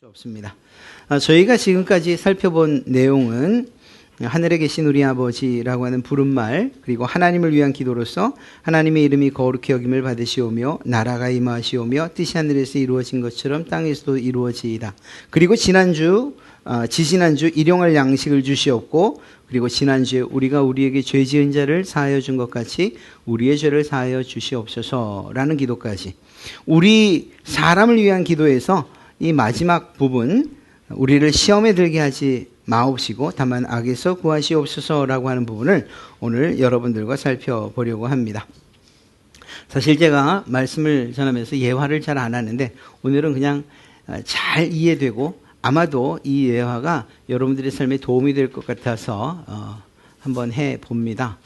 없습니다. 저희가 지금까지 살펴본 내용은 하늘에 계신 우리 아버지라고 하는 부른말, 그리고 하나님을 위한 기도로서 하나님의 이름이 거룩히 여김을 받으시오며 나라가 임하시오며 뜻이 하늘에서 이루어진 것처럼 땅에서도 이루어지이다. 그리고 지난주 일용할 양식을 주시었고, 그리고 지난주에 우리가 우리에게 죄 지은 자를 사하여 준 것 같이 우리의 죄를 사하여 주시옵소서라는 기도까지, 우리 사람을 위한 기도에서 이 마지막 부분, 우리를 시험에 들게 하지 마옵시고 다만 악에서 구하시옵소서라고 하는 부분을 오늘 여러분들과 살펴보려고 합니다. 사실 제가 말씀을 전하면서 예화를 잘 안 하는데 오늘은 그냥 잘 이해되고 아마도 이 예화가 여러분들의 삶에 도움이 될 것 같아서 한번 해봅니다.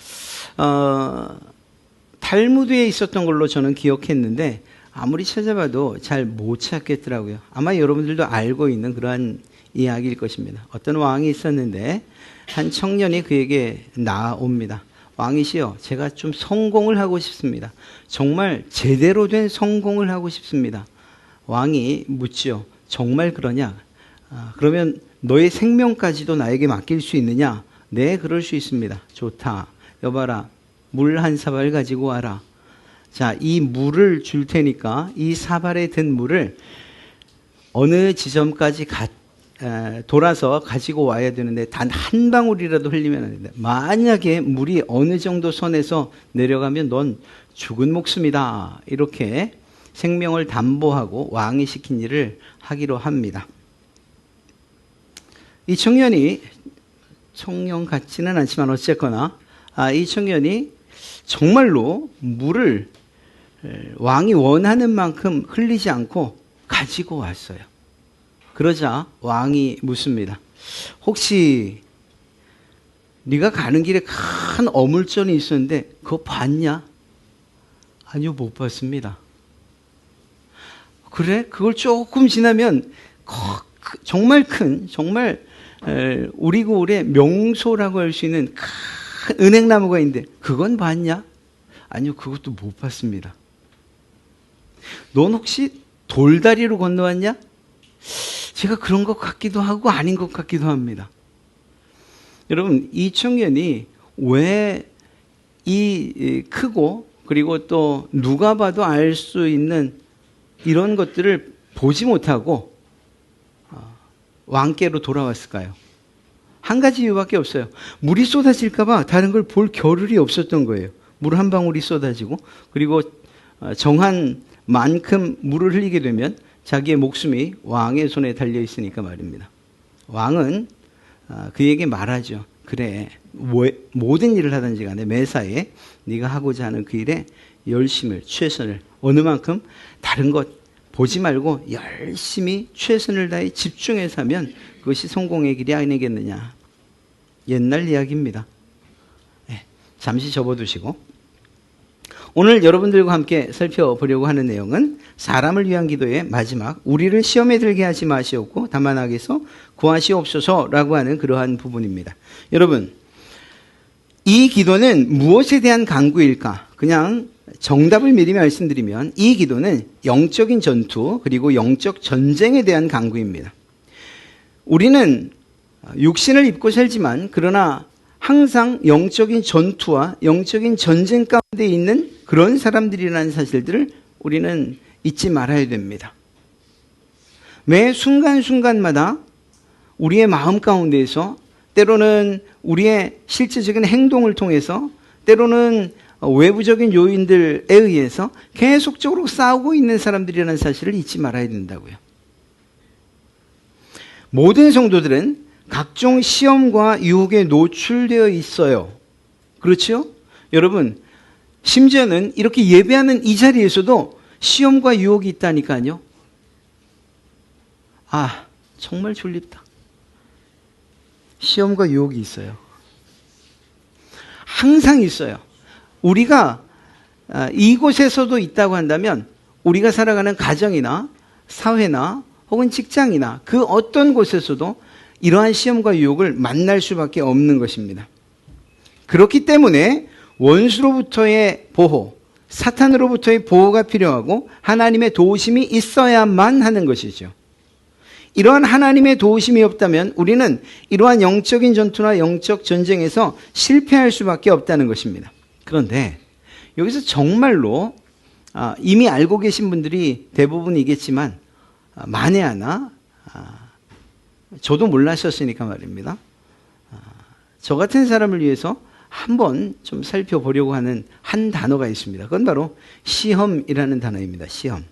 탈무드에 있었던 걸로 저는 기억했는데 아무리 찾아봐도 잘 못 찾겠더라고요. 아마 여러분들도 알고 있는 그러한 이야기일 것입니다. 어떤 왕이 있었는데 한 청년이 그에게 나옵니다. 왕이시여, 제가 좀 성공을 하고 싶습니다. 정말 제대로 된 성공을 하고 싶습니다. 왕이 묻지요. 정말 그러냐? 그러면 너의 생명까지도 나에게 맡길 수 있느냐? 네, 그럴 수 있습니다. 좋다. 여봐라, 물 한 사발 가지고 와라. 자, 이 물을 줄 테니까 이 사발에 든 물을 어느 지점까지 돌아서 가지고 와야 되는데 단 한 방울이라도 흘리면 안 된다. 만약에 물이 어느 정도 선에서 내려가면 넌 죽은 목숨이다. 이렇게 생명을 담보하고 왕이 시킨 일을 하기로 합니다. 이 청년 같지는 않지만 어쨌거나 이 청년이 정말로 물을 왕이 원하는 만큼 흘리지 않고 가지고 왔어요. 그러자 왕이 묻습니다. 혹시 네가 가는 길에 큰 어물전이 있었는데 그거 봤냐? 아니요, 못 봤습니다. 그래? 그걸 조금 지나면 정말 큰, 정말 우리 고을의 명소라고 할 수 있는 큰 은행나무가 있는데 그건 봤냐? 아니요, 그것도 못 봤습니다. 넌 혹시 돌다리로 건너왔냐? 제가 그런 것 같기도 하고 아닌 것 같기도 합니다. 여러분, 이 청년이 왜 이 크고 그리고 또 누가 봐도 알 수 있는 이런 것들을 보지 못하고 왕께로 돌아왔을까요? 한 가지 이유밖에 없어요. 물이 쏟아질까 봐 다른 걸 볼 겨를이 없었던 거예요. 물 한 방울이 쏟아지고, 그리고 정한 만큼 물을 흘리게 되면 자기의 목숨이 왕의 손에 달려 있으니까 말입니다. 왕은 그에게 말하죠. 그래, 모든 일을 하든지 간에 매사에 네가 하고자 하는 그 일에 열심을, 최선을, 어느 만큼 다른 것 보지 말고 열심히 최선을 다해 집중해서 하면 그것이 성공의 길이 아니겠느냐. 옛날 이야기입니다. 네, 잠시 접어두시고 오늘 여러분들과 함께 살펴보려고 하는 내용은 사람을 위한 기도의 마지막, 우리를 시험에 들게 하지 마시옵고 다만 악에서 구하시옵소서라고 하는 그러한 부분입니다. 여러분, 이 기도는 무엇에 대한 간구일까? 그냥 정답을 미리 말씀드리면 이 기도는 영적인 전투 그리고 영적 전쟁에 대한 간구입니다. 우리는 육신을 입고 살지만 그러나 항상 영적인 전투와 영적인 전쟁 가운데 있는 그런 사람들이라는 사실들을 우리는 잊지 말아야 됩니다. 매 순간순간마다 우리의 마음 가운데에서 때로는 우리의 실제적인 행동을 통해서 때로는 외부적인 요인들에 의해서 계속적으로 싸우고 있는 사람들이라는 사실을 잊지 말아야 된다고요. 모든 성도들은 각종 시험과 유혹에 노출되어 있어요. 그렇죠? 여러분, 심지어는 이렇게 예배하는 이 자리에서도 시험과 유혹이 있다니까요. 정말 졸립다. 시험과 유혹이 있어요. 항상 있어요. 우리가 이곳에서도 있다고 한다면 우리가 살아가는 가정이나 사회나 혹은 직장이나 그 어떤 곳에서도 이러한 시험과 유혹을 만날 수밖에 없는 것입니다. 그렇기 때문에 원수로부터의 보호, 사탄으로부터의 보호가 필요하고 하나님의 도우심이 있어야만 하는 것이죠. 이러한 하나님의 도우심이 없다면 우리는 이러한 영적인 전투나 영적 전쟁에서 실패할 수밖에 없다는 것입니다. 그런데 여기서 정말로 이미 알고 계신 분들이 대부분이겠지만 만에 하나 저도 몰랐었으니까 말입니다. 저 같은 사람을 위해서 한번 좀 살펴보려고 하는 한 단어가 있습니다. 그건 바로 시험이라는 단어입니다. 시험.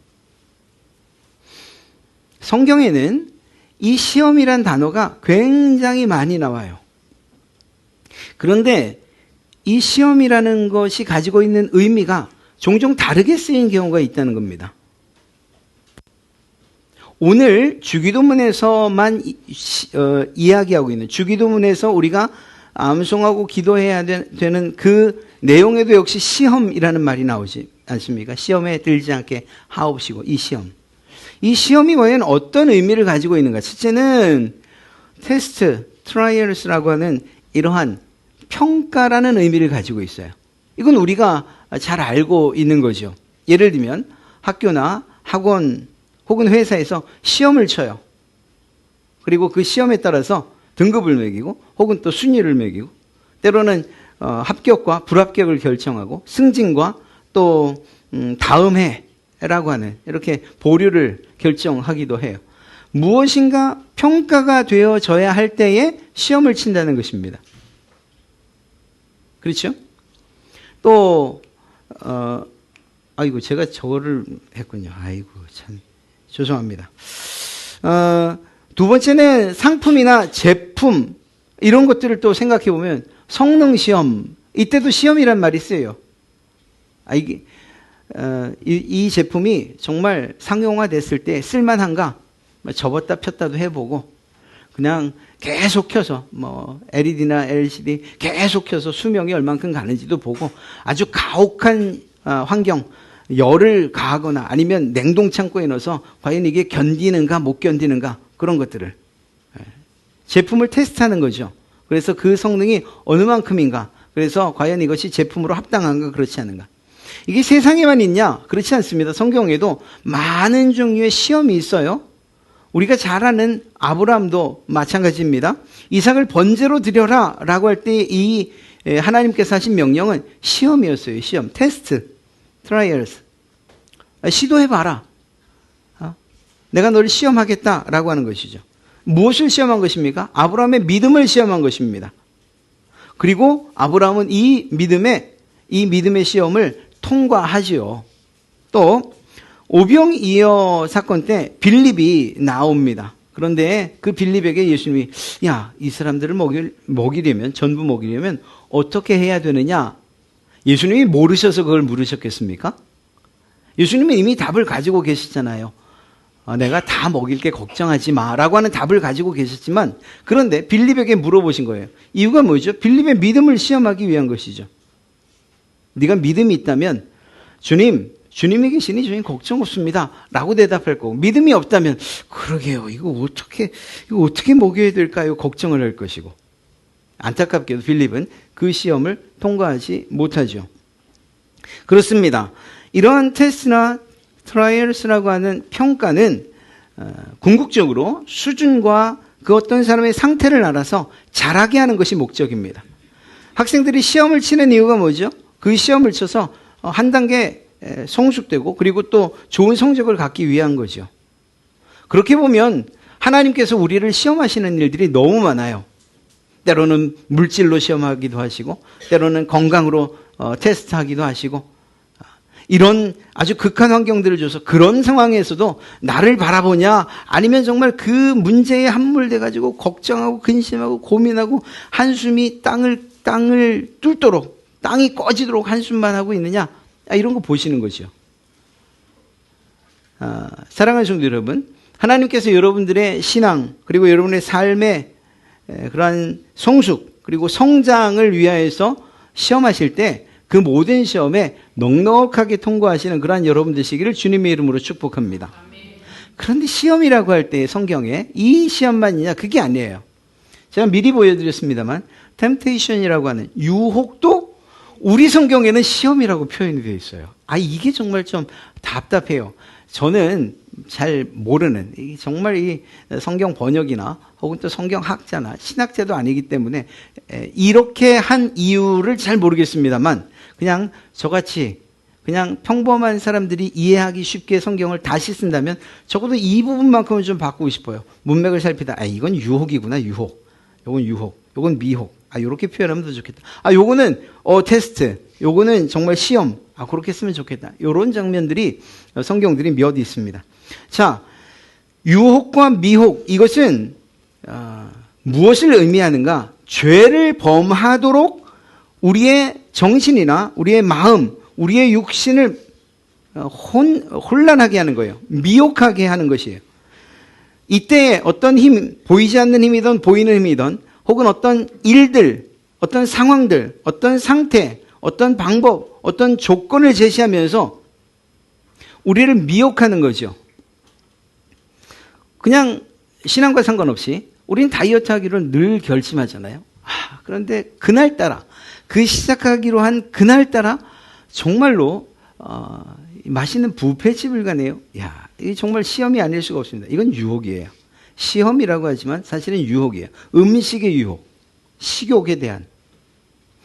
성경에는 이 시험이란 단어가 굉장히 많이 나와요. 그런데 이 시험이라는 것이 가지고 있는 의미가 종종 다르게 쓰인 경우가 있다는 겁니다. 오늘 주기도문에서만 이야기하고 있는, 주기도문에서 우리가 암송하고 기도해야 되는 그 내용에도 역시 시험이라는 말이 나오지 않습니까? 시험에 들지 않게 하옵시고, 이 시험. 이 시험이 과연 어떤 의미를 가지고 있는가? 첫째는 테스트, 트라이얼스라고 하는 이러한 평가라는 의미를 가지고 있어요. 이건 우리가 잘 알고 있는 거죠. 예를 들면 학교나 학원 혹은 회사에서 시험을 쳐요. 그리고 그 시험에 따라서 등급을 매기고 혹은 또 순위를 매기고 때로는 합격과 불합격을 결정하고 승진과 또 다음 해라고 하는 이렇게 보류를 결정하기도 해요. 무엇인가 평가가 되어져야 할 때에 시험을 친다는 것입니다. 그렇죠? 또 아이고 제가 저거를 했군요. 아이고 참 죄송합니다. 두 번째는 상품이나 제품 이런 것들을 또 생각해 보면 성능 시험, 이때도 시험이란 말이 쓰여요. 이 제품이 정말 상용화됐을 때 쓸만한가 접었다 폈다도 해보고 그냥 계속 켜서 LED나 LCD 계속 켜서 수명이 얼만큼 가는지도 보고 아주 가혹한 환경, 열을 가하거나 아니면 냉동창고에 넣어서 과연 이게 견디는가 못 견디는가 그런 것들을 제품을 테스트하는 거죠. 그래서 그 성능이 어느 만큼인가, 그래서 과연 이것이 제품으로 합당한가 그렇지 않은가. 이게 세상에만 있냐? 그렇지 않습니다. 성경에도 많은 종류의 시험이 있어요. 우리가 잘 아는 아브라함도 마찬가지입니다. 이삭을 번제로 드려라 라고 할 때 이 하나님께서 하신 명령은 시험이었어요. 시험, 테스트, 트라이얼스. 시도해봐라. 내가 너를 시험하겠다라고 하는 것이죠. 무엇을 시험한 것입니까? 아브라함의 믿음을 시험한 것입니다. 그리고 아브라함은 이 믿음의 시험을 통과하지요. 또 오병이어 사건 때 빌립이 나옵니다. 그런데 그 빌립에게 예수님이 이 사람들을 먹이려면, 전부 먹이려면 어떻게 해야 되느냐? 예수님이 모르셔서 그걸 물으셨겠습니까? 예수님은 이미 답을 가지고 계시잖아요. 내가 다 먹일게 걱정하지 마라고 하는 답을 가지고 계셨지만, 그런데 빌립에게 물어보신 거예요. 이유가 뭐죠? 빌립의 믿음을 시험하기 위한 것이죠. 네가 믿음이 있다면 주님이 계시니 주님 걱정 없습니다 라고 대답할 거고, 믿음이 없다면 그러게요, 이거 어떻게 먹여야 될까요? 걱정을 할 것이고, 안타깝게도 빌립은 그 시험을 통과하지 못하죠. 그렇습니다. 이러한 테스트나 트라이얼스라고 하는 평가는 궁극적으로 수준과 그 어떤 사람의 상태를 알아서 잘하게 하는 것이 목적입니다. 학생들이 시험을 치는 이유가 뭐죠? 그 시험을 쳐서 한 단계 성숙되고 그리고 또 좋은 성적을 갖기 위한 거죠. 그렇게 보면 하나님께서 우리를 시험하시는 일들이 너무 많아요. 때로는 물질로 시험하기도 하시고 때로는 건강으로 테스트하기도 하시고, 이런 아주 극한 환경들을 줘서 그런 상황에서도 나를 바라보냐, 아니면 정말 그 문제에 함몰돼 가지고 걱정하고 근심하고 고민하고 한숨이 땅을 뚫도록, 땅이 꺼지도록 한숨만 하고 있느냐, 이런 거 보시는 거죠. 사랑하는 성도 여러분, 하나님께서 여러분들의 신앙 그리고 여러분의 삶의 그러한 성숙 그리고 성장을 위하여서 시험하실 때 그 모든 시험에 넉넉하게 통과하시는 그러한 여러분 되시기를 주님의 이름으로 축복합니다. 그런데 시험이라고 할 때 성경에 이 시험만이냐? 그게 아니에요. 제가 미리 보여드렸습니다만 템테이션이라고 하는 유혹도 우리 성경에는 시험이라고 표현이 되어 있어요. 이게 정말 좀 답답해요. 저는 잘 모르는, 정말 이 성경 번역이나 혹은 또 성경학자나 신학자도 아니기 때문에 이렇게 한 이유를 잘 모르겠습니다만, 그냥 저같이 그냥 평범한 사람들이 이해하기 쉽게 성경을 다시 쓴다면 적어도 이 부분만큼은 좀 바꾸고 싶어요. 문맥을 살피다. 이건 유혹이구나, 유혹. 요건 유혹. 요건 미혹. 요렇게 표현하면 더 좋겠다. 요거는 테스트. 요거는 정말 시험. 그렇게 쓰면 좋겠다. 요런 장면들이 성경들이 몇 있습니다. 자, 유혹과 미혹. 이것은 무엇을 의미하는가? 죄를 범하도록 우리의 정신이나 우리의 마음, 우리의 육신을 혼란하게 하는 거예요. 미혹하게 하는 것이에요. 이때 어떤 힘, 보이지 않는 힘이든 보이는 힘이든 혹은 어떤 일들, 어떤 상황들, 어떤 상태, 어떤 방법, 어떤 조건을 제시하면서 우리를 미혹하는 거죠. 그냥 신앙과 상관없이 우리는 다이어트 하기로 늘 결심하잖아요. 그런데 그날따라, 그 시작하기로 한 그날따라 정말로 맛있는 뷔페집을 가네요. 이게 정말 시험이 아닐 수가 없습니다. 이건 유혹이에요. 시험이라고 하지만 사실은 유혹이에요. 음식의 유혹, 식욕에 대한.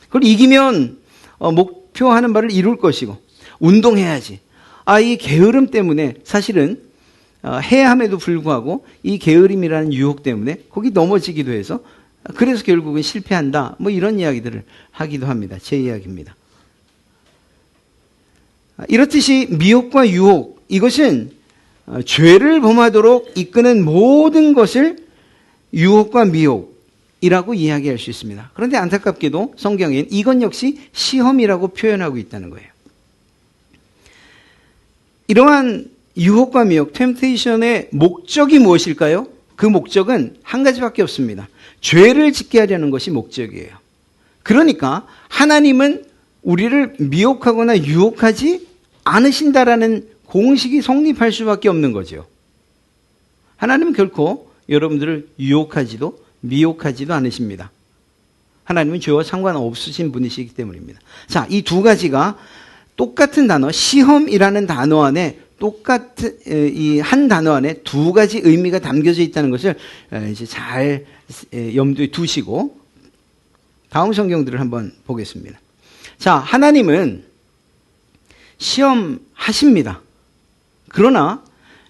그걸 이기면 목표하는 바를 이룰 것이고, 운동해야지. 이 게으름 때문에 사실은 해야 함에도 불구하고 이 게으름이라는 유혹 때문에 거기 넘어지기도 해서, 그래서 결국은 실패한다. 이런 이야기들을 하기도 합니다. 제 이야기입니다. 이렇듯이 미혹과 유혹, 이것은 죄를 범하도록 이끄는 모든 것을 유혹과 미혹이라고 이야기할 수 있습니다. 그런데 안타깝게도 성경엔 이건 역시 시험이라고 표현하고 있다는 거예요. 이러한 유혹과 미혹, 템테이션의 목적이 무엇일까요? 그 목적은 한 가지밖에 없습니다. 죄를 짓게 하려는 것이 목적이에요. 그러니까 하나님은 우리를 미혹하거나 유혹하지 않으신다라는 공식이 성립할 수밖에 없는 거죠. 하나님은 결코 여러분들을 유혹하지도 미혹하지도 않으십니다. 하나님은 죄와 상관없으신 분이시기 때문입니다. 자, 이 두 가지가 똑같은 단어, 시험이라는 단어 안에 똑같은 이 한 단어 안에 두 가지 의미가 담겨져 있다는 것을 이제 잘 염두에 두시고 다음 성경들을 한번 보겠습니다. 자, 하나님은 시험하십니다. 그러나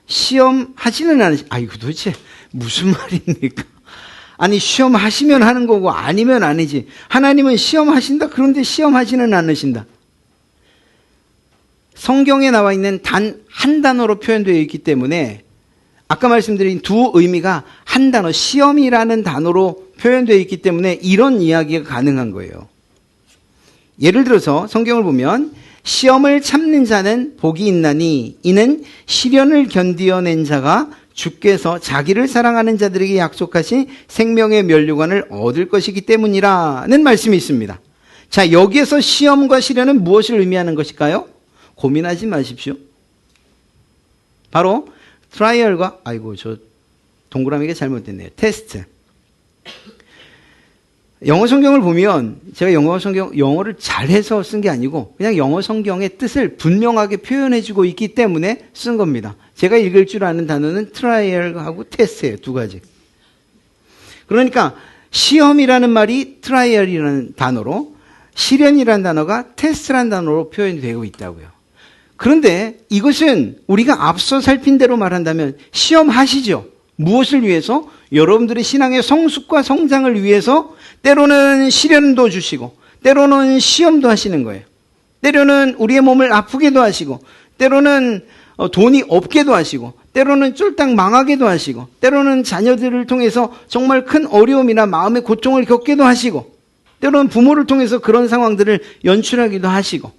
시험하지는 않으십니다. 이거 도대체 무슨 말입니까? 아니, 시험하시면 하는 거고 아니면 아니지. 하나님은 시험하신다. 그런데 시험하지는 않으신다. 성경에 나와 있는 단 한 단어로 표현되어 있기 때문에 아까 말씀드린 두 의미가 한 단어, 시험이라는 단어로 표현되어 있기 때문에 이런 이야기가 가능한 거예요. 예를 들어서 성경을 보면 시험을 참는 자는 복이 있나니 이는 시련을 견디어낸 자가 주께서 자기를 사랑하는 자들에게 약속하신 생명의 면류관을 얻을 것이기 때문이라는 말씀이 있습니다. 자, 여기에서 시험과 시련은 무엇을 의미하는 것일까요? 고민하지 마십시오. 바로 트라이얼과 저 동그라미가 잘못됐네요. 테스트. 영어 성경을 보면 제가 영어를 잘해서 쓴 게 아니고 그냥 영어 성경의 뜻을 분명하게 표현해주고 있기 때문에 쓴 겁니다. 제가 읽을 줄 아는 단어는 트라이얼하고 테스트예요. 두 가지. 그러니까 시험이라는 말이 트라이얼이라는 단어로, 시련이라는 단어가 테스트라는 단어로 표현되고 있다고요. 그런데 이것은 우리가 앞서 살핀 대로 말한다면 시험하시죠. 무엇을 위해서? 여러분들의 신앙의 성숙과 성장을 위해서 때로는 시련도 주시고 때로는 시험도 하시는 거예요. 때로는 우리의 몸을 아프게도 하시고 때로는 돈이 없게도 하시고 때로는 쫄딱 망하게도 하시고 때로는 자녀들을 통해서 정말 큰 어려움이나 마음의 고통을 겪게도 하시고 때로는 부모를 통해서 그런 상황들을 연출하기도 하시고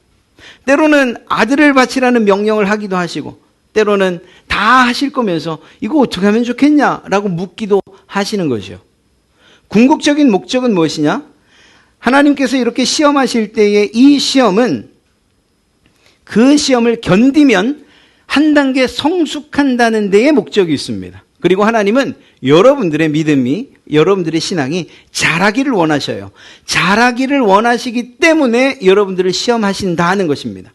때로는 아들을 바치라는 명령을 하기도 하시고 때로는 다 하실 거면서 이거 어떻게 하면 좋겠냐라고 묻기도 하시는 거죠. 궁극적인 목적은 무엇이냐? 하나님께서 이렇게 시험하실 때의 이 시험은 그 시험을 견디면 한 단계 성숙한다는 데에 목적이 있습니다. 그리고 하나님은 여러분들의 믿음이, 여러분들의 신앙이 자라기를 원하셔요. 자라기를 원하시기 때문에 여러분들을 시험하신다는 것입니다.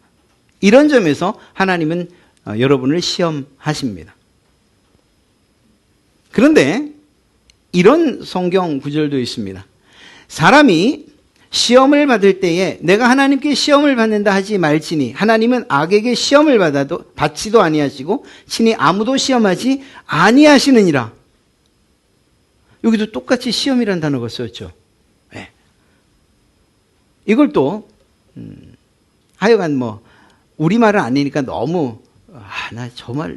이런 점에서 하나님은 여러분을 시험하십니다. 그런데 이런 성경 구절도 있습니다. 사람이 시험을 받을 때에 내가 하나님께 시험을 받는다 하지 말지니 하나님은 악에게 시험을 받지도 아니하시고 친히 아무도 시험하지 아니하시느니라. 여기도 똑같이 시험이라는 단어가 썼죠. 네. 이걸 또 하여간 우리말은 아니니까 너무 나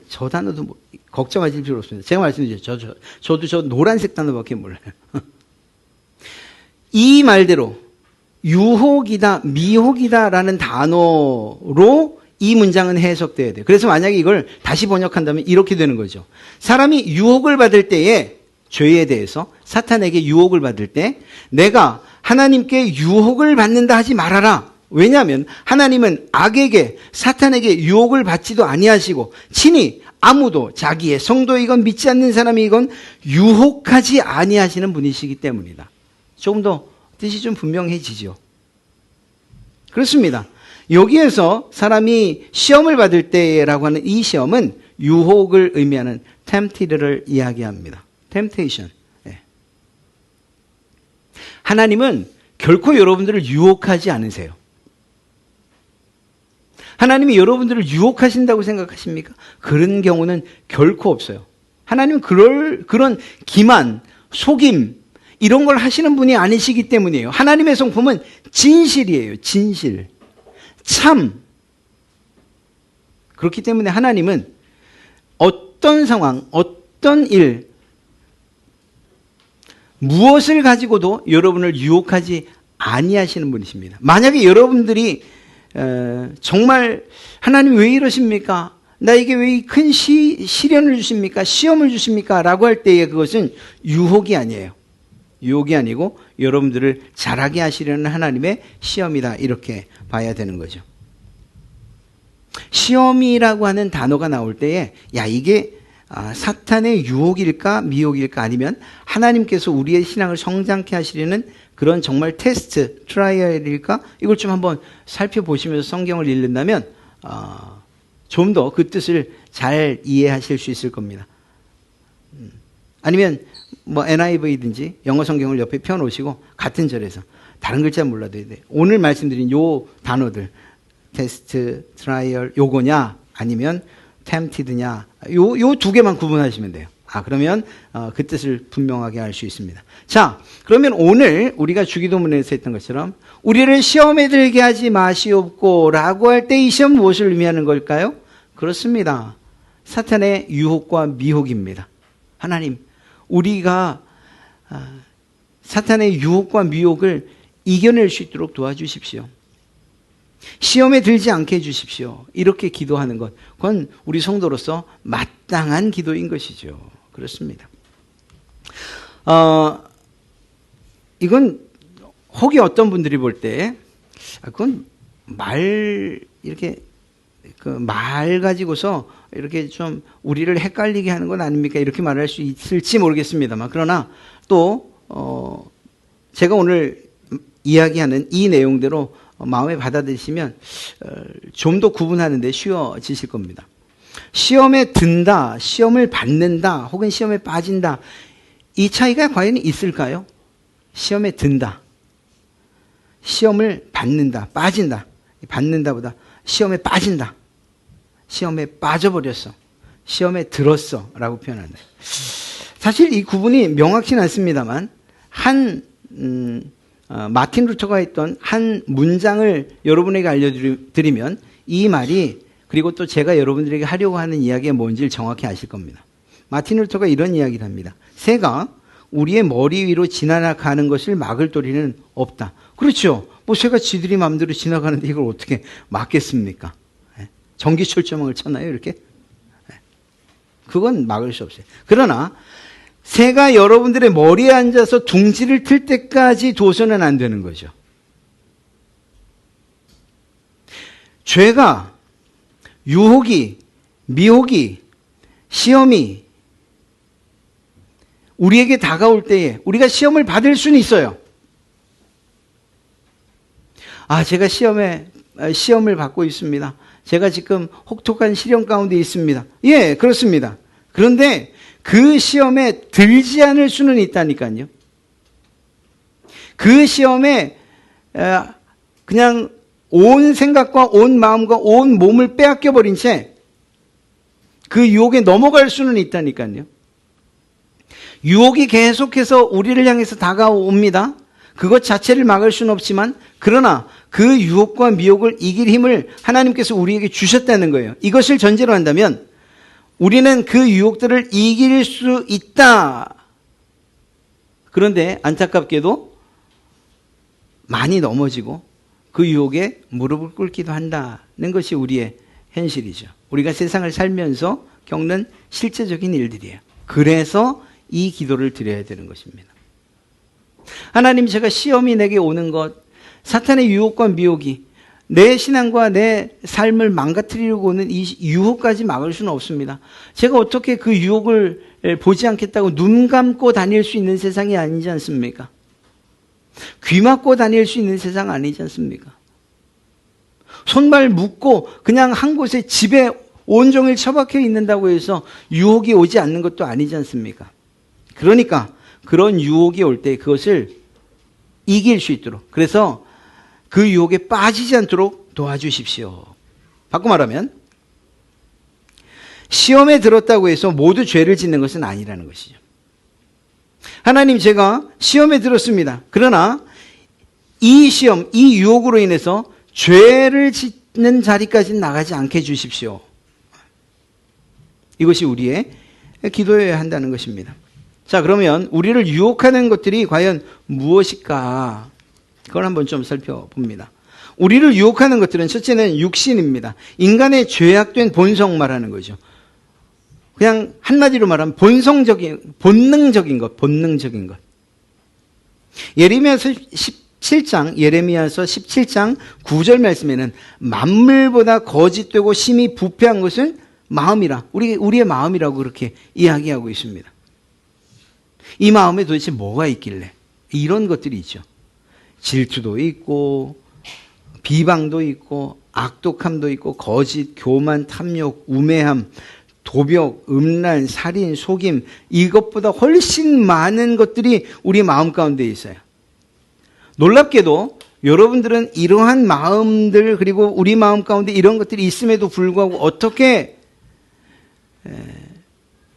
저 단어도 걱정하실 필요 없습니다. 제가 말씀드렸죠. 저도 저 노란색 단어밖에 몰라요. 이 말대로 유혹이다, 미혹이다라는 단어로 이 문장은 해석돼야 돼요. 그래서 만약에 이걸 다시 번역한다면 이렇게 되는 거죠. 사람이 유혹을 받을 때에 죄에 대해서 사탄에게 유혹을 받을 때 내가 하나님께 유혹을 받는다 하지 말아라. 왜냐하면 하나님은 악에게 사탄에게 유혹을 받지도 아니하시고 친히 아무도 자기의 성도이건 믿지 않는 사람이건 유혹하지 아니하시는 분이시기 때문이다. 조금 더 뜻이 좀 분명해지죠. 그렇습니다. 여기에서 사람이 시험을 받을 때라고 하는 이 시험은 유혹을 의미하는 tempted를 이야기합니다. temptation. 네. 하나님은 결코 여러분들을 유혹하지 않으세요. 하나님이 여러분들을 유혹하신다고 생각하십니까? 그런 경우는 결코 없어요. 하나님은 그런 기만, 속임, 이런 걸 하시는 분이 아니시기 때문이에요. 하나님의 성품은 진실이에요. 진실. 참. 그렇기 때문에 하나님은 어떤 상황, 어떤 일, 무엇을 가지고도 여러분을 유혹하지 아니하시는 분이십니다. 만약에 여러분들이 정말 하나님 왜 이러십니까? 나에게 왜 큰 시련을 주십니까? 시험을 주십니까? 라고 할 때에 그것은 유혹이 아니에요. 유혹이 아니고 여러분들을 자라게 하시려는 하나님의 시험이다. 이렇게 봐야 되는 거죠. 시험이라고 하는 단어가 나올 때에 이게 사탄의 유혹일까 미혹일까 아니면 하나님께서 우리의 신앙을 성장케 하시려는 그런 정말 테스트, 트라이얼일까? 이걸 좀 한번 살펴보시면서 성경을 읽는다면 좀 더 그 뜻을 잘 이해하실 수 있을 겁니다. 아니면 NIV든지 영어 성경을 옆에 펴놓으시고 같은 절에서 다른 글자 몰라도 돼. 오늘 말씀드린 요 단어들 테스트, 트라이얼 요거냐 아니면 tempted냐 요 두 개만 구분하시면 돼요. 그러면 그 뜻을 분명하게 알 수 있습니다. 자, 그러면 오늘 우리가 주기도문에서 했던 것처럼 우리를 시험에 들게 하지 마시옵고 라고 할 때 이 시험 무엇을 의미하는 걸까요? 그렇습니다. 사탄의 유혹과 미혹입니다. 하나님, 우리가 사탄의 유혹과 미혹을 이겨낼 수 있도록 도와주십시오. 시험에 들지 않게 해주십시오. 이렇게 기도하는 것, 그건 우리 성도로서 마땅한 기도인 것이죠. 그렇습니다. 이건 혹이 어떤 분들이 볼 때 그건 이렇게 말 가지고서 이렇게 좀 우리를 헷갈리게 하는 건 아닙니까? 이렇게 말할 수 있을지 모르겠습니다만 그러나 또 제가 오늘 이야기하는 이 내용대로 마음에 받아들이시면 좀 더 구분하는 데 쉬워지실 겁니다. 시험에 든다, 시험을 받는다, 혹은 시험에 빠진다. 이 차이가 과연 있을까요? 시험에 든다, 시험을 받는다, 빠진다. 받는다보다 시험에 빠진다. 시험에 빠져버렸어. 시험에 들었어. 라고 표현한다. 사실 이 구분이 명확치는 않습니다만 마틴 루터가 했던 한 문장을 여러분에게 알려드리면 이 말이 그리고 또 제가 여러분들에게 하려고 하는 이야기가 뭔지를 정확히 아실 겁니다. 마틴 루터가 이런 이야기를 합니다. 새가 우리의 머리 위로 지나가는 것을 막을 도리는 없다. 그렇죠. 새가 지들이 마음대로 지나가는데 이걸 어떻게 막겠습니까? 전기철조망을 쳤나요? 이렇게? 그건 막을 수 없어요. 그러나 새가 여러분들의 머리에 앉아서 둥지를 틀 때까지 둬서는 안 되는 거죠. 죄가, 유혹이, 미혹이, 시험이 우리에게 다가올 때에 우리가 시험을 받을 수는 있어요. 제가 시험에 시험을 받고 있습니다. 제가 지금 혹독한 시련 가운데 있습니다. 예, 그렇습니다. 그런데 그 시험에 들지 않을 수는 있다니까요. 그 시험에 그냥 온 생각과 온 마음과 온 몸을 빼앗겨 버린 채 그 유혹에 넘어갈 수는 있다니까요. 유혹이 계속해서 우리를 향해서 다가옵니다. 그것 자체를 막을 수는 없지만 그러나 그 유혹과 미혹을 이길 힘을 하나님께서 우리에게 주셨다는 거예요. 이것을 전제로 한다면 우리는 그 유혹들을 이길 수 있다. 그런데 안타깝게도 많이 넘어지고 그 유혹에 무릎을 꿇기도 한다는 것이 우리의 현실이죠. 우리가 세상을 살면서 겪는 실제적인 일들이에요. 그래서 이 기도를 드려야 되는 것입니다. 하나님, 제가 시험이 내게 오는 것, 사탄의 유혹과 미혹이 내 신앙과 내 삶을 망가뜨리려고 오는 이 유혹까지 막을 수는 없습니다. 제가 어떻게 그 유혹을 보지 않겠다고 눈 감고 다닐 수 있는 세상이 아니지 않습니까? 귀 막고 다닐 수 있는 세상 아니지 않습니까? 손발 묶고 그냥 한 곳에 집에 온종일 처박혀 있는다고 해서 유혹이 오지 않는 것도 아니지 않습니까? 그러니까 그런 유혹이 올 때 그것을 이길 수 있도록, 그래서 그 유혹에 빠지지 않도록 도와주십시오. 바꿔 말하면 시험에 들었다고 해서 모두 죄를 짓는 것은 아니라는 것이죠. 하나님, 제가 시험에 들었습니다. 그러나 이 시험, 이 유혹으로 인해서 죄를 짓는 자리까지 나가지 않게 해주십시오. 이것이 우리의 기도여야 한다는 것입니다. 자, 그러면 우리를 유혹하는 것들이 과연 무엇일까? 그걸 한번 좀 살펴봅니다. 우리를 유혹하는 것들은 첫째는 육신입니다. 인간의 죄악된 본성 말하는 거죠. 그냥 한마디로 말하면 본능적인 것. 예레미야서 17장 9절 말씀에는 만물보다 거짓되고 심히 부패한 것은 마음이라, 우리의 마음이라고 그렇게 이야기하고 있습니다. 이 마음에 도대체 뭐가 있길래? 이런 것들이 있죠. 질투도 있고, 비방도 있고, 악독함도 있고, 거짓, 교만, 탐욕, 우매함, 도벽, 음란, 살인, 속임, 이것보다 훨씬 많은 것들이 우리 마음 가운데 있어요. 놀랍게도 여러분들은 이러한 마음들, 그리고 우리 마음 가운데 이런 것들이 있음에도 불구하고 어떻게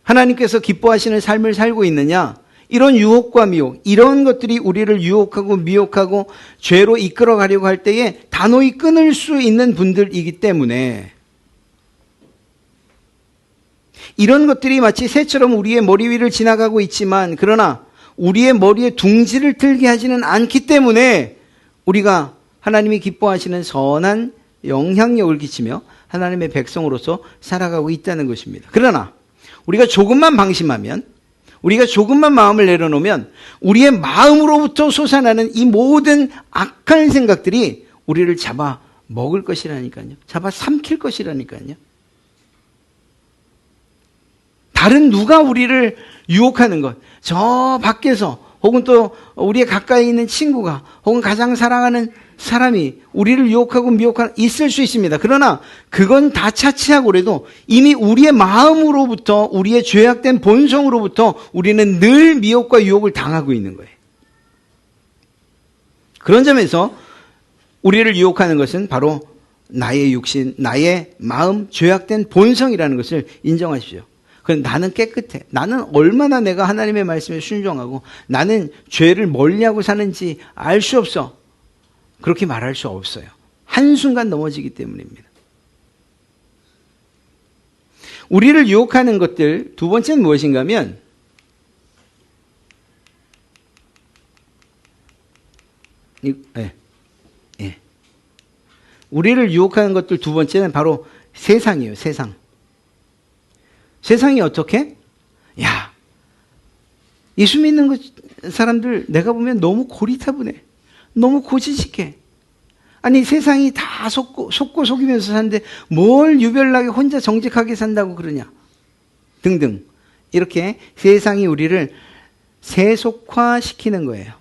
하나님께서 기뻐하시는 삶을 살고 있느냐? 이런 유혹과 미혹, 이런 것들이 우리를 유혹하고 미혹하고 죄로 이끌어 가려고 할 때에 단호히 끊을 수 있는 분들이기 때문에 이런 것들이 마치 새처럼 우리의 머리 위를 지나가고 있지만, 그러나 우리의 머리에 둥지를 틀게 하지는 않기 때문에 우리가 하나님이 기뻐하시는 선한 영향력을 끼치며 하나님의 백성으로서 살아가고 있다는 것입니다. 그러나 우리가 조금만 방심하면, 우리가 조금만 마음을 내려놓으면 우리의 마음으로부터 솟아나는 이 모든 악한 생각들이 우리를 잡아 먹을 것이라니까요. 잡아 삼킬 것이라니까요. 다른 누가 우리를 유혹하는 것, 저 밖에서 혹은 또 우리의 가까이 있는 친구가 혹은 가장 사랑하는 사람이 우리를 유혹하고 미혹하는 있을 수 있습니다. 그러나 그건 다 차치하고라도 이미 우리의 마음으로부터, 우리의 죄악된 본성으로부터 우리는 늘 미혹과 유혹을 당하고 있는 거예요. 그런 점에서 우리를 유혹하는 것은 바로 나의 육신, 나의 마음, 죄악된 본성이라는 것을 인정하십시오. 그럼 나는 깨끗해. 나는 얼마나 내가 하나님의 말씀에 순종하고 나는 죄를 멀리하고 사는지 알 수 없어. 그렇게 말할 수 없어요. 한순간 넘어지기 때문입니다. 우리를 유혹하는 것들, 두 번째는 무엇인가 하면 우리를 유혹하는 것들 두 번째는 바로 세상이에요. 세상. 세상이 어떻게? 야, 예수 믿는 사람들 내가 보면 너무 고리타분해. 너무 고지식해. 아니, 세상이 다 속고 속이면서 사는데 뭘 유별나게 혼자 정직하게 산다고 그러냐. 등등. 이렇게 세상이 우리를 세속화시키는 거예요.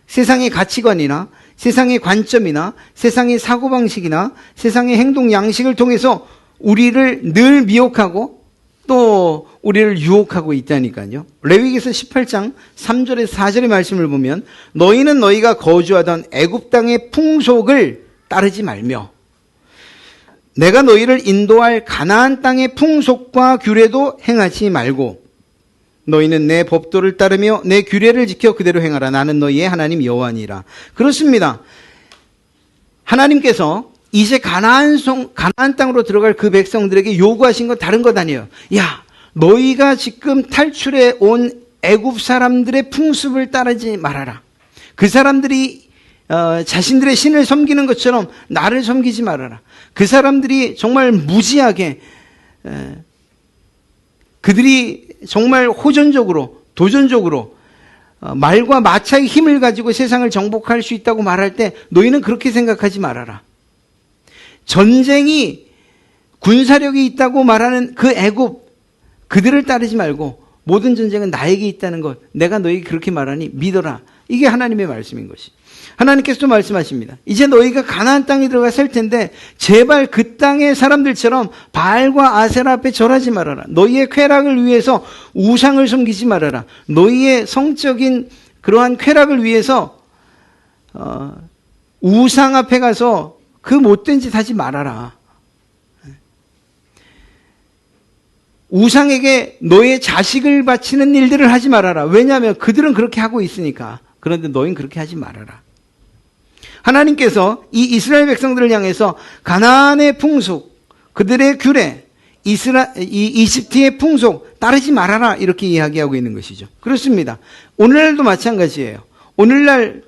세상의 가치관이나 세상의 관점이나 세상의 사고방식이나 세상의 행동 양식을 통해서 우리를 늘 미혹하고 또 우리를 유혹하고 있다니까요. 레위기서 18장 3절에서 4절의 말씀을 보면 너희는 너희가 거주하던 애굽 땅의 풍속을 따르지 말며 내가 너희를 인도할 가나안 땅의 풍속과 규례도 행하지 말고 너희는 내 법도를 따르며 내 규례를 지켜 그대로 행하라. 나는 너희의 하나님 여호와니라. 그렇습니다. 하나님께서 이제 가나안 땅으로 들어갈 그 백성들에게 요구하신 건 다른 것 아니에요. 야, 너희가 지금 탈출해 온 애굽 사람들의 풍습을 따르지 말아라. 그 사람들이 자신들의 신을 섬기는 것처럼 나를 섬기지 말아라. 그 사람들이 정말 무지하게 그들이 정말 호전적으로 도전적으로 말과 마차의 힘을 가지고 세상을 정복할 수 있다고 말할 때 너희는 그렇게 생각하지 말아라. 전쟁이 군사력이 있다고 말하는 그 애굽 그들을 따르지 말고 모든 전쟁은 나에게 있다는 것 내가 너희에게 그렇게 말하니 믿어라. 이게 하나님의 말씀인 것이. 하나님께서 또 말씀하십니다. 이제 너희가 가나안 땅에 들어가 살 텐데 제발 그 땅의 사람들처럼 바알과 아세라 앞에 절하지 말아라. 너희의 쾌락을 위해서 우상을 섬기지 말아라. 너희의 성적인 그러한 쾌락을 위해서 우상 앞에 가서 그 못된 짓 하지 말아라. 우상에게 너의 자식을 바치는 일들을 하지 말아라. 왜냐하면 그들은 그렇게 하고 있으니까. 그런데 너희는 그렇게 하지 말아라. 하나님께서 이 이스라엘 백성들을 향해서 가나안의 풍속, 그들의 규례, 이집트의 풍속 따르지 말아라 이렇게 이야기하고 있는 것이죠. 그렇습니다. 오늘날도 마찬가지예요. 오늘날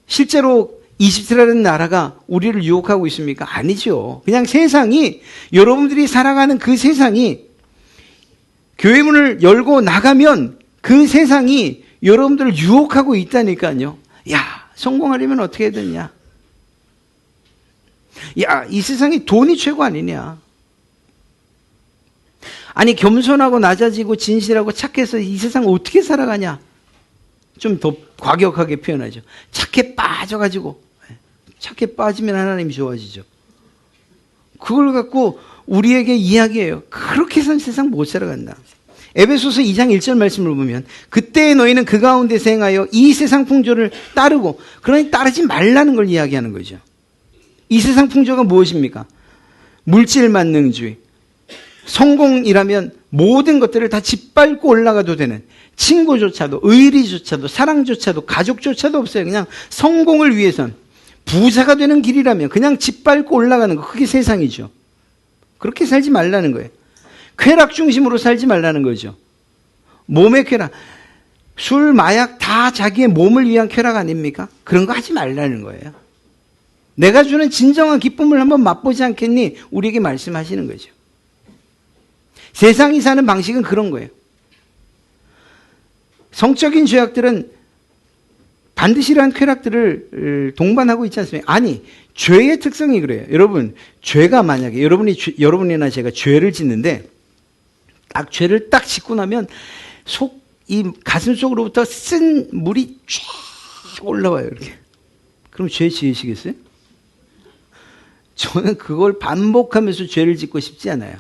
실제로 이집트라는 나라가 우리를 유혹하고 있습니까? 아니죠. 그냥 세상이 여러분들이 살아가는 그 세상이 교회 문을 열고 나가면 그 세상이 여러분들을 유혹하고 있다니까요. 야, 성공하려면 어떻게 해야 되냐? 야, 이 세상에 돈이 최고 아니냐? 아니, 겸손하고 낮아지고 진실하고 착해서 이 세상 어떻게 살아가냐? 좀 더 과격하게 표현하죠. 착해 빠져가지고. 착해 빠지면 하나님이 좋아지죠. 그걸 갖고 우리에게 이야기해요. 그렇게 해서는 세상 못 살아간다. 에베소서 2장 1절 말씀을 보면 그때 너희는 그 가운데서 행하여 이 세상 풍조를 따르고 그러니 따르지 말라는 걸 이야기하는 거죠. 이 세상 풍조가 무엇입니까? 물질 만능주의. 성공이라면 모든 것들을 다 짓밟고 올라가도 되는 친구조차도 의리조차도 사랑조차도 가족조차도 없어요. 그냥 성공을 위해선 부자가 되는 길이라면 그냥 짓밟고 올라가는 거 그게 세상이죠. 그렇게 살지 말라는 거예요. 쾌락 중심으로 살지 말라는 거죠. 몸의 쾌락. 술, 마약 다 자기의 몸을 위한 쾌락 아닙니까? 그런 거 하지 말라는 거예요. 내가 주는 진정한 기쁨을 한번 맛보지 않겠니? 우리에게 말씀하시는 거죠. 세상이 사는 방식은 그런 거예요. 성적인 죄악들은 반드시 이러한 쾌락들을 동반하고 있지 않습니까? 아니, 죄의 특성이 그래요. 여러분, 죄가 만약에 여러분이나 제가 죄를 짓는데 딱 죄를 딱 짓고 나면 이 가슴 속으로부터 쓴 물이 쫙 올라와요, 이렇게. 그럼 죄 지으시겠어요? 저는 그걸 반복하면서 죄를 짓고 싶지 않아요.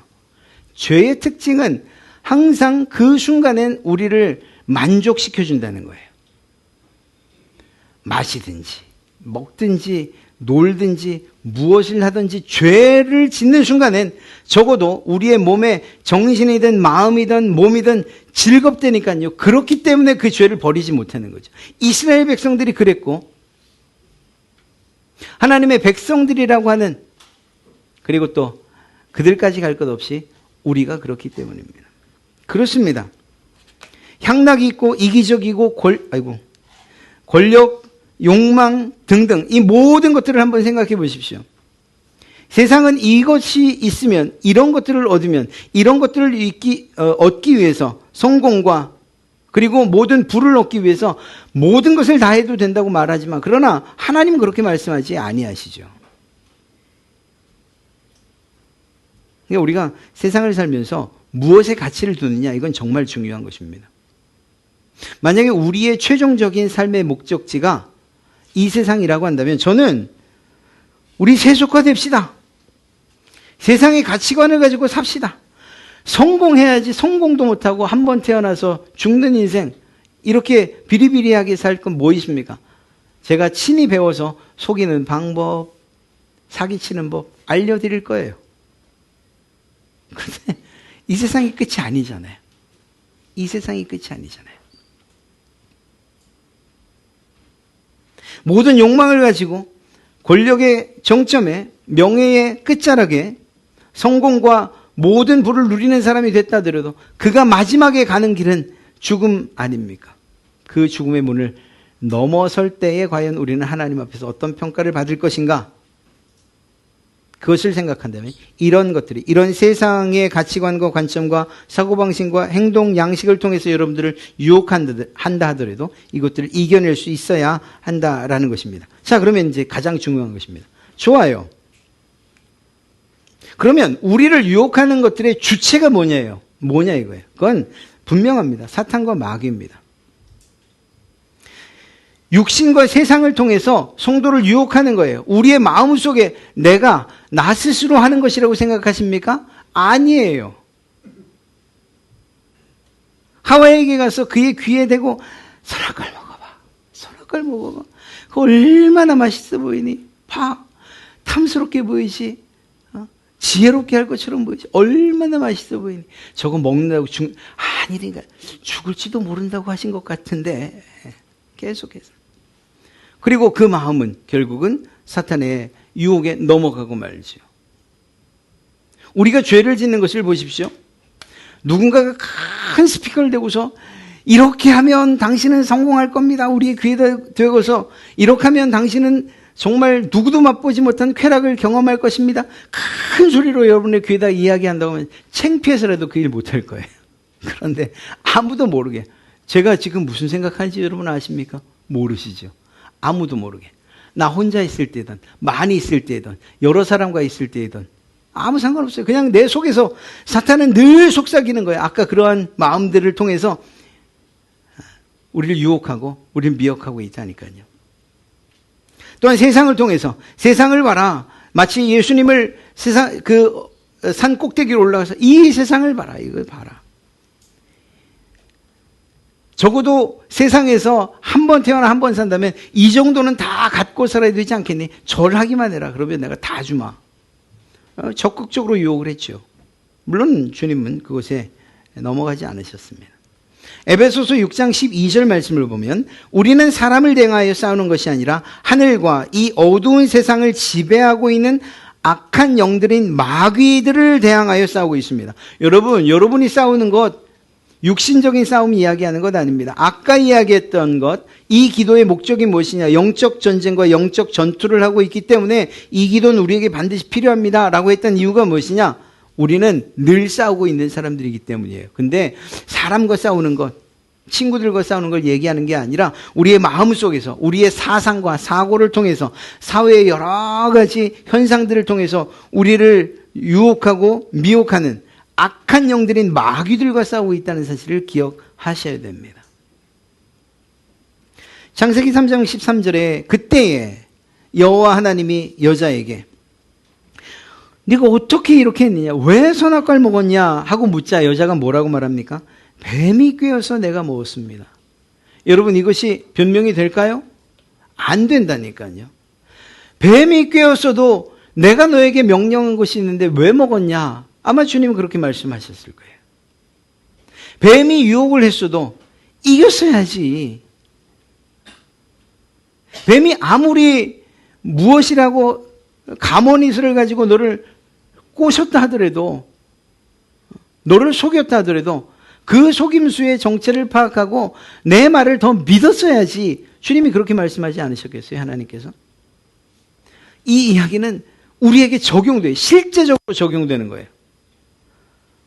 죄의 특징은 항상 그 순간엔 우리를 만족시켜준다는 거예요. 마시든지, 먹든지, 놀든지, 무엇을 하든지 죄를 짓는 순간엔 적어도 우리의 몸에 정신이든 마음이든 몸이든 즐겁다니까요. 그렇기 때문에 그 죄를 버리지 못하는 거죠. 이스라엘 백성들이 그랬고 하나님의 백성들이라고 하는 그리고 또 그들까지 갈 것 없이 우리가 그렇기 때문입니다. 그렇습니다. 향락이 있고 이기적이고 권력, 욕망 등등 이 모든 것들을 한번 생각해 보십시오. 세상은 이것이 있으면 이런 것들을 얻으면 이런 것들을 얻기 위해서 성공과 그리고 모든 부를 얻기 위해서 모든 것을 다 해도 된다고 말하지만 그러나 하나님은 그렇게 말씀하지 아니하시죠. 그러니까 우리가 세상을 살면서 무엇에 가치를 두느냐 이건 정말 중요한 것입니다. 만약에 우리의 최종적인 삶의 목적지가 이 세상이라고 한다면 저는 우리 세속화됩시다. 세상의 가치관을 가지고 삽시다. 성공해야지 성공도 못하고 한 번 태어나서 죽는 인생 이렇게 비리비리하게 살 건 뭐 있습니까? 제가 친히 배워서 속이는 방법, 사기치는 법 알려드릴 거예요. 그런데 이 세상이 끝이 아니잖아요. 이 세상이 끝이 아니잖아요. 모든 욕망을 가지고 권력의 정점에 명예의 끝자락에 성공과 모든 부를 누리는 사람이 됐다 하더라도 그가 마지막에 가는 길은 죽음 아닙니까? 그 죽음의 문을 넘어설 때에 과연 우리는 하나님 앞에서 어떤 평가를 받을 것인가? 그것을 생각한다면 이런 것들이, 이런 세상의 가치관과 관점과 사고방식과 행동 양식을 통해서 여러분들을 유혹한다 하더라도 이것들을 이겨낼 수 있어야 한다라는 것입니다. 자, 그러면 이제 가장 중요한 것입니다. 좋아요. 그러면 우리를 유혹하는 것들의 주체가 뭐냐 이거예요. 그건 분명합니다. 사탄과 마귀입니다. 육신과 세상을 통해서 성도를 유혹하는 거예요. 우리의 마음속에 내가 나 스스로 하는 것이라고 생각하십니까? 아니에요. 하와이에게 가서 그의 귀에 대고 선악을 먹어봐. 선악을 먹어봐. 그거 얼마나 맛있어 보이니? 봐. 탐스럽게 보이지? 지혜롭게 할 것처럼 보이지? 얼마나 맛있어 보이니? 저거 먹는다고 아니니까 죽을지도 모른다고 하신 것 같은데 계속해서. 그리고 그 마음은 결국은 사탄의 유혹에 넘어가고 말지요. 우리가 죄를 짓는 것을 보십시오. 누군가가 큰 스피커를 대고서 이렇게 하면 당신은 성공할 겁니다. 우리의 귀에다 대고서 이렇게 하면 당신은 정말 누구도 맛보지 못한 쾌락을 경험할 것입니다. 큰 소리로 여러분의 귀에다 이야기한다고 하면 창피해서라도 그 일 못할 거예요. 그런데 아무도 모르게 제가 지금 무슨 생각하는지 여러분 아십니까? 모르시죠. 아무도 모르게. 나 혼자 있을 때든 많이 있을 때든 여러 사람과 있을 때든 아무 상관없어요. 그냥 내 속에서 사탄은 늘 속삭이는 거예요. 아까 그러한 마음들을 통해서 우리를 유혹하고 우리를 미혹하고 있다니까요. 또한 세상을 통해서 세상을 봐라. 마치 예수님을 세상 산 꼭대기로 올라가서 이 세상을 봐라. 이걸 봐라. 적어도 세상에서 한 번 태어나 한 번 산다면 이 정도는 다 갖고 살아야 되지 않겠니? 절하기만 해라. 그러면 내가 다 주마. 적극적으로 유혹을 했죠. 물론 주님은 그것에 넘어가지 않으셨습니다. 에베소서 6장 12절 말씀을 보면 우리는 사람을 대하여 싸우는 것이 아니라 하늘과 이 어두운 세상을 지배하고 있는 악한 영들인 마귀들을 대항하여 싸우고 있습니다. 여러분이 싸우는 것 육신적인 싸움 이야기하는 것 아닙니다. 아까 이야기했던 것, 이 기도의 목적이 무엇이냐? 영적 전쟁과 영적 전투를 하고 있기 때문에 이 기도는 우리에게 반드시 필요합니다. 라고 했던 이유가 무엇이냐? 우리는 늘 싸우고 있는 사람들이기 때문이에요. 근데 사람과 싸우는 것, 친구들과 싸우는 걸 얘기하는 게 아니라 우리의 마음속에서 우리의 사상과 사고를 통해서 사회의 여러 가지 현상들을 통해서 우리를 유혹하고 미혹하는 악한 영들인 마귀들과 싸우고 있다는 사실을 기억하셔야 됩니다. 창세기 3장 13절에 그때에 여호와 하나님이 여자에게 네가 어떻게 이렇게 했느냐? 왜 선악과를 먹었냐? 하고 묻자 여자가 뭐라고 말합니까? 뱀이 꿰어서 내가 먹었습니다. 여러분 이것이 변명이 될까요? 안 된다니까요. 뱀이 꿰었어도 내가 너에게 명령한 것이 있는데 왜 먹었냐? 아마 주님은 그렇게 말씀하셨을 거예요. 뱀이 유혹을 했어도 이겼어야지. 뱀이 아무리 무엇이라고 가모니스를 가지고 너를 꼬셨다 하더라도 너를 속였다 하더라도 그 속임수의 정체를 파악하고 내 말을 더 믿었어야지. 주님이 그렇게 말씀하지 않으셨겠어요? 하나님께서. 이 이야기는 우리에게 적용돼요. 실제적으로 적용되는 거예요.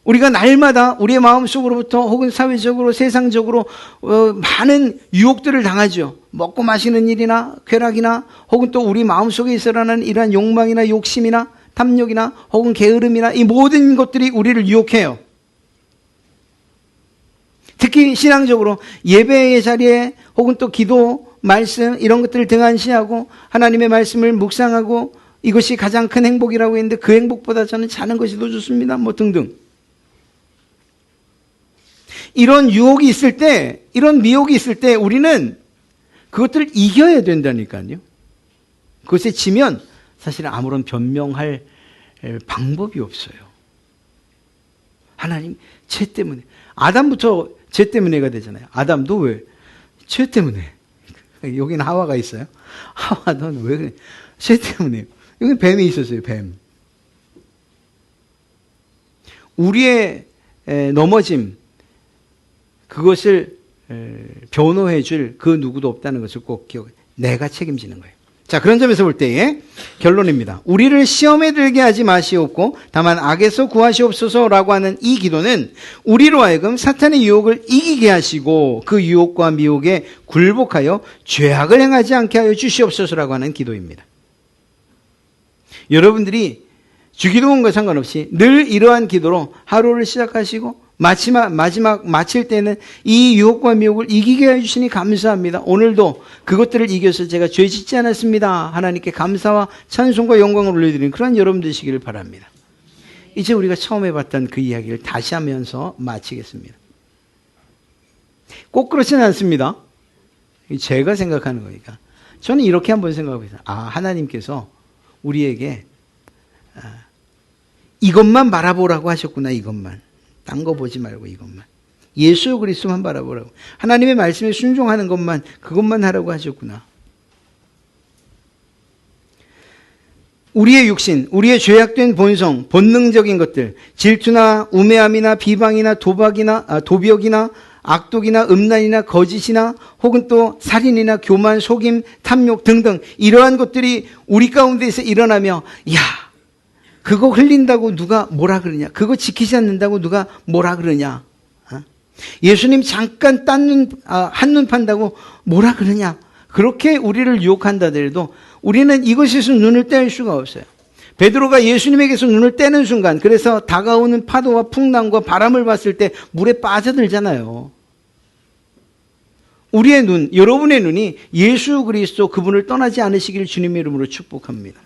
우리가 날마다 우리의 마음속으로부터 혹은 사회적으로 세상적으로 많은 유혹들을 당하죠. 먹고 마시는 일이나 쾌락이나 혹은 또 우리 마음속에 있어라는 이러한 욕망이나 욕심이나 탐욕이나 혹은 게으름이나 이 모든 것들이 우리를 유혹해요. 특히 신앙적으로 예배의 자리에 혹은 또 기도 말씀 이런 것들을 등한시하고 하나님의 말씀을 묵상하고 이것이 가장 큰 행복이라고 했는데 그 행복보다 저는 자는 것이 더 좋습니다. 뭐 등등. 이런 유혹이 있을 때, 이런 미혹이 있을 때 우리는 그것들을 이겨야 된다니까요. 그것에 지면 사실 아무런 변명할 방법이 없어요. 하나님 죄 때문에. 아담부터 죄 때문에가 되잖아요. 아담도 왜? 죄 때문에. 여기는 하와가 있어요. 하와 너는 왜 그래? 죄 때문에. 여기 뱀이 있었어요. 뱀. 우리의 넘어짐 그것을 변호해 줄 그 누구도 없다는 것을 꼭 기억해. 내가 책임지는 거예요. 자, 그런 점에서 볼 때의 결론입니다. 우리를 시험에 들게 하지 마시옵고 다만 악에서 구하시옵소서라고 하는 이 기도는 우리로 하여금 사탄의 유혹을 이기게 하시고 그 유혹과 미혹에 굴복하여 죄악을 행하지 않게 하여 주시옵소서라고 하는 기도입니다. 여러분들이 주기도문과 상관없이 늘 이러한 기도로 하루를 시작하시고 마지막 마칠 때는 이 유혹과 미혹을 이기게 해주시니 감사합니다. 오늘도 그것들을 이겨서 제가 죄 짓지 않았습니다. 하나님께 감사와 찬송과 영광을 올려드리는 그런 여러분 되시기를 바랍니다. 이제 우리가 처음 해봤던 그 이야기를 다시 하면서 마치겠습니다. 꼭 그렇지는 않습니다. 제가 생각하는 거니까. 저는 이렇게 한번 생각하고 있어요. 하나님께서 우리에게 이것만 바라보라고 하셨구나. 이것만. 딴 거 보지 말고 이것만. 예수 그리스도만 바라보라고. 하나님의 말씀에 순종하는 것만, 그것만 하라고 하셨구나. 우리의 육신, 우리의 죄악된 본성, 본능적인 것들, 질투나 우매함이나 비방이나 도벽이나 악독이나 음란이나 거짓이나 혹은 또 살인이나 교만, 속임, 탐욕 등등 이러한 것들이 우리 가운데서 일어나며 그거 흘린다고 누가 뭐라 그러냐? 그거 지키지 않는다고 누가 뭐라 그러냐? 예수님 잠깐 한눈 판다고 뭐라 그러냐? 그렇게 우리를 유혹한다 하더라도 우리는 이것에서 눈을 뗄 수가 없어요. 베드로가 예수님에게서 눈을 떼는 순간, 그래서 다가오는 파도와 풍랑과 바람을 봤을 때 물에 빠져들잖아요. 우리의 눈, 여러분의 눈이 예수 그리스도 그분을 떠나지 않으시기를 주님의 이름으로 축복합니다.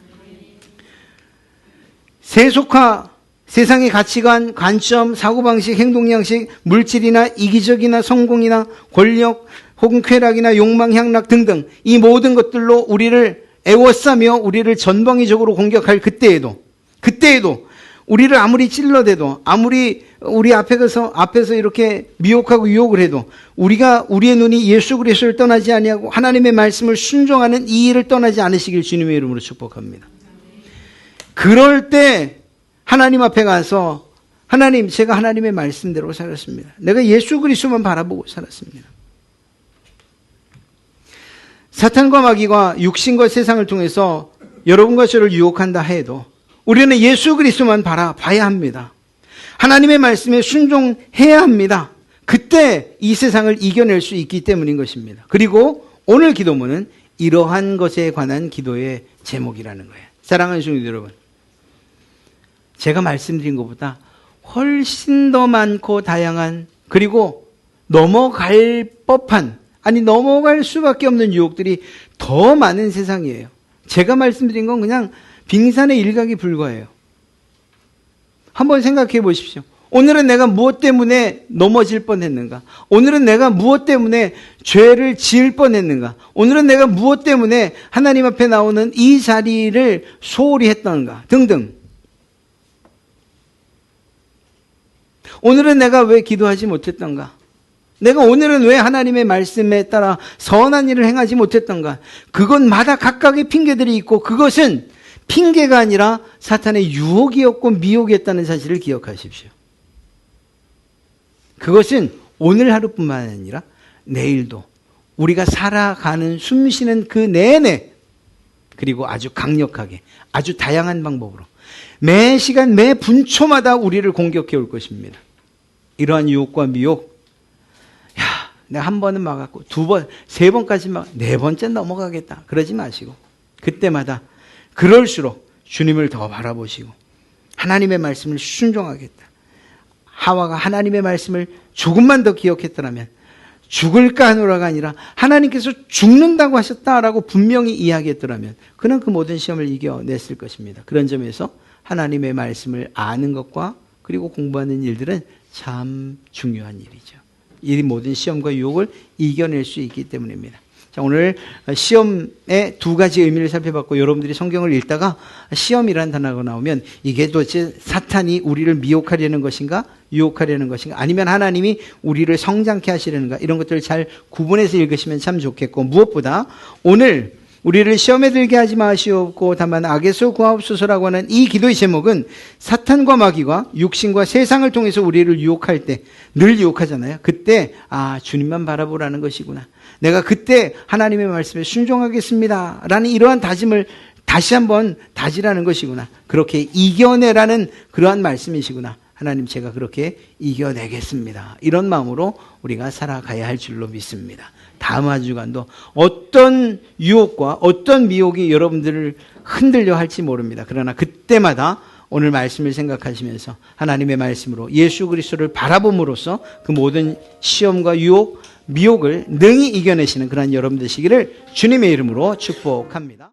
세속화, 세상의 가치관, 관점, 사고방식, 행동양식, 물질이나 이기적이나 성공이나 권력, 혹은 쾌락이나 욕망, 향락 등등 이 모든 것들로 우리를 애워싸며 우리를 전방위적으로 공격할 그때에도 우리를 아무리 찔러대도 아무리 우리 앞에서 이렇게 미혹하고 유혹을 해도 우리의 눈이 예수 그리스도를 떠나지 아니하고 하나님의 말씀을 순종하는 이 일을 떠나지 않으시길 주님의 이름으로 축복합니다. 그럴 때 하나님 앞에 가서 하나님, 제가 하나님의 말씀대로 살았습니다. 내가 예수 그리스도만 바라보고 살았습니다. 사탄과 마귀가 육신과 세상을 통해서 여러분과 저를 유혹한다 해도 우리는 예수 그리스도만 바라봐야 합니다. 하나님의 말씀에 순종해야 합니다. 그때 이 세상을 이겨낼 수 있기 때문인 것입니다. 그리고 오늘 기도문은 이러한 것에 관한 기도의 제목이라는 거예요. 사랑하는 성도 여러분, 제가 말씀드린 것보다 훨씬 더 많고 다양한, 그리고 넘어갈 수밖에 없는 유혹들이 더 많은 세상이에요. 제가 말씀드린 건 그냥 빙산의 일각이 불과해요. 한번 생각해 보십시오. 오늘은 내가 무엇 때문에 넘어질 뻔했는가? 오늘은 내가 무엇 때문에 죄를 지을 뻔했는가? 오늘은 내가 무엇 때문에 하나님 앞에 나오는 이 자리를 소홀히 했던가? 등등. 오늘은 내가 왜 기도하지 못했던가? 내가 오늘은 왜 하나님의 말씀에 따라 선한 일을 행하지 못했던가? 그것마다 각각의 핑계들이 있고 그것은 핑계가 아니라 사탄의 유혹이었고 미혹이었다는 사실을 기억하십시오. 그것은 오늘 하루뿐만 아니라 내일도 우리가 살아가는 숨쉬는 그 내내, 그리고 아주 강력하게 아주 다양한 방법으로 매 시간 매 분초마다 우리를 공격해 올 것입니다. 이러한 유혹과 미혹, 내가 한 번은 막았고 두 번, 세 번까지 네 번째 넘어가겠다 그러지 마시고 그때마다 그럴수록 주님을 더 바라보시고 하나님의 말씀을 순종하겠다. 하와가 하나님의 말씀을 조금만 더 기억했더라면 죽을까 하노라가 아니라 하나님께서 죽는다고 하셨다라고 분명히 이야기했더라면 그는 그 모든 시험을 이겨냈을 것입니다. 그런 점에서 하나님의 말씀을 아는 것과 그리고 공부하는 일들은 참 중요한 일이죠. 이 모든 시험과 유혹을 이겨낼 수 있기 때문입니다. 자, 오늘 시험의 두 가지 의미를 살펴봤고 여러분들이 성경을 읽다가 시험이라는 단어가 나오면 이게 도대체 사탄이 우리를 미혹하려는 것인가 유혹하려는 것인가 아니면 하나님이 우리를 성장케 하시려는가 이런 것들을 잘 구분해서 읽으시면 참 좋겠고 무엇보다 오늘 우리를 시험에 들게 하지 마시옵고 다만 악에서 구하옵소서라고 하는 이 기도의 제목은 사탄과 마귀가 육신과 세상을 통해서 우리를 유혹할 때 늘 유혹하잖아요. 그때 주님만 바라보라는 것이구나. 내가 그때 하나님의 말씀에 순종하겠습니다 라는 이러한 다짐을 다시 한번 다지라는 것이구나. 그렇게 이겨내라는 그러한 말씀이시구나. 하나님 제가 그렇게 이겨내겠습니다. 이런 마음으로 우리가 살아가야 할 줄로 믿습니다. 다음 한 주간도 어떤 유혹과 어떤 미혹이 여러분들을 흔들려 할지 모릅니다. 그러나 그때마다 오늘 말씀을 생각하시면서 하나님의 말씀으로 예수 그리스도를 바라봄으로써 그 모든 시험과 유혹, 미혹을 능히 이겨내시는 그런 여러분 되시기를 주님의 이름으로 축복합니다.